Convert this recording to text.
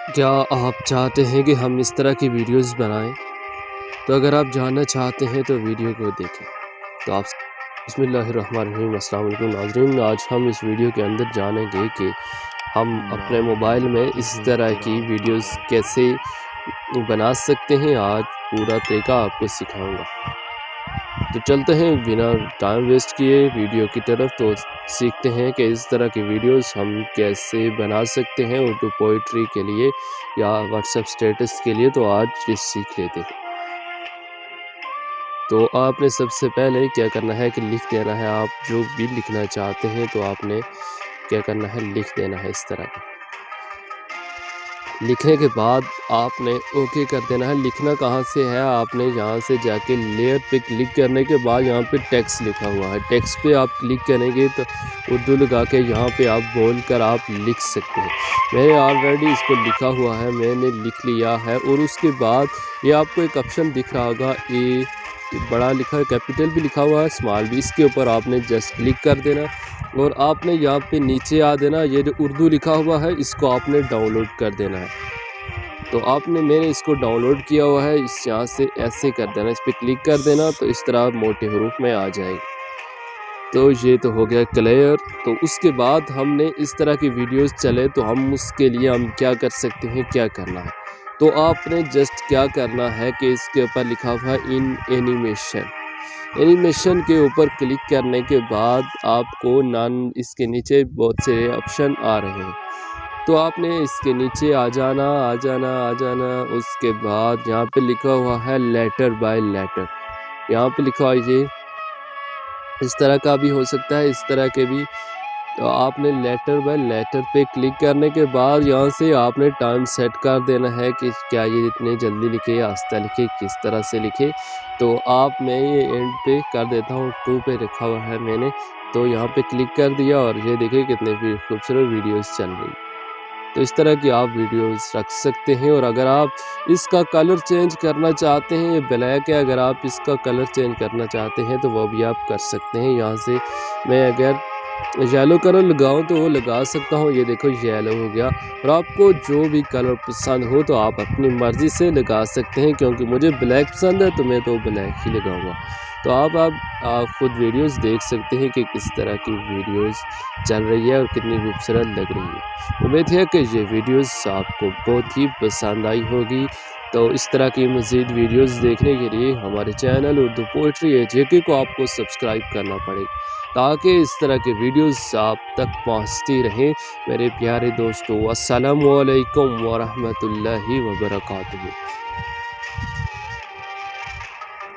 کیا آپ چاہتے ہیں کہ ہم اس طرح کی ویڈیوز بنائیں؟ تو اگر آپ جاننا چاہتے ہیں تو ویڈیو کو دیکھیں۔ تو آپ بسم اللہ الرحمن الرحیم۔ السلام علیکم ناظرین، آج ہم اس ویڈیو کے اندر جانیں گے کہ ہم اپنے موبائل میں اس طرح کی ویڈیوز کیسے بنا سکتے ہیں۔ آج پورا طریقہ آپ کو سکھاؤں گا، تو چلتے ہیں بنا ٹائم ویسٹ کیے ویڈیو کی طرف، تو سیکھتے ہیں کہ اس طرح کی ویڈیوز ہم کیسے بنا سکتے ہیں اردو پوئٹری کے لیے یا واٹس ایپ اسٹیٹس کے لیے۔ تو آج یہ سیکھ لیتے ہیں۔ تو آپ نے سب سے پہلے کیا کرنا ہے کہ لکھ دینا ہے، آپ جو بھی لکھنا چاہتے ہیں تو آپ نے کیا کرنا ہے، لکھ دینا ہے اس طرح کا۔ لکھنے کے بعد آپ نے اوکے کر دینا ہے۔ لکھنا کہاں سے ہے، آپ نے یہاں سے جا کے لیئر پہ کلک کرنے کے بعد یہاں پہ ٹیکسٹ لکھا ہوا ہے، ٹیکسٹ پہ آپ کلک کریں گے تو اردو لگا کے یہاں پہ آپ بول کر آپ لکھ سکتے ہیں۔ میں نے آلریڈی اس کو لکھا ہوا ہے، میں نے لکھ لیا ہے۔ اور اس کے بعد یہ آپ کو ایک آپشن دکھ رہا ہوگا، بڑا لکھا ہے، کیپیٹل بھی لکھا ہوا ہے، اسمال بھی، اس کے اوپر آپ نے جسٹ کلک کر دینا اور آپ نے یہاں پہ نیچے آ دینا۔ یہ جو اردو لکھا ہوا ہے اس کو آپ نے ڈاؤن لوڈ کر دینا ہے۔ تو میں نے اس کو ڈاؤن لوڈ کیا ہوا ہے، اس یہاں سے ایسے کر دینا، اس پہ کلک کر دینا تو اس طرح موٹے حروف میں آ جائے گی۔ تو یہ تو ہو گیا کلیئر۔ تو اس کے بعد ہم نے اس طرح کی ویڈیوز چلے تو ہم اس کے لیے ہم کیا کر سکتے ہیں، کیا کرنا ہے۔ تو آپ نے جسٹ کیا کرنا ہے کہ اس کے اوپر لکھا ہوا ہے ان اینیمیشن، اینیمیشن کے اوپر کلک کرنے کے بعد آپ کو اس کے نیچے بہت سے آپشن آ رہے ہیں، تو آپ نے اس کے نیچے آ جانا۔ اس کے بعد یہاں پہ لکھا ہوا ہے لیٹر بائی لیٹر، یہاں پہ لکھا ہوا ہے، اس طرح کا بھی ہو سکتا ہے، اس طرح کے بھی۔ تو آپ نے لیٹر بائی لیٹر پہ کلک کرنے کے بعد یہاں سے آپ نے ٹائم سیٹ کر دینا ہے کہ کیا یہ اتنے جلدی لکھے یا آہستہ لکھے، کس طرح سے لکھے۔ تو میں یہ اینڈ پہ کر دیتا ہوں، 2 پہ رکھا ہوا ہے میں نے، تو یہاں پہ کلک کر دیا اور یہ دیکھیں کتنے خوبصورت ویڈیوز چل رہی۔ تو اس طرح کی آپ ویڈیوز رکھ سکتے ہیں۔ اور اگر آپ اس کا کلر چینج کرنا چاہتے ہیں، یہ بلیک ہے، اگر آپ اس کا کلر چینج کرنا چاہتے ہیں تو وہ بھی آپ کر سکتے ہیں۔ یہاں سے میں اگر یلو کلر لگاؤں تو وہ لگا سکتا ہوں، یہ دیکھو یلو ہو گیا۔ اور آپ کو جو بھی کلر پسند ہو تو آپ اپنی مرضی سے لگا سکتے ہیں، کیونکہ مجھے بلیک پسند ہے تو میں تو بلیک ہی لگاؤں گا۔ تو آپ خود ویڈیوز دیکھ سکتے ہیں کہ کس طرح کی ویڈیوز چل رہی ہے اور کتنی خوبصورت لگ رہی ہے۔ امید ہے کہ یہ ویڈیوز آپ کو بہت ہی پسند آئی ہوگی۔ تو اس طرح کی مزید ویڈیوز دیکھنے کے لیے ہمارے چینل اردو پوئٹری JK کو آپ کو سبسکرائب کرنا پڑے گا، تاکہ اس طرح کے ویڈیوز آپ تک پہنچتی رہیں۔ میرے پیارے دوستو، السلام علیکم ورحمۃ اللہ وبرکاتہ۔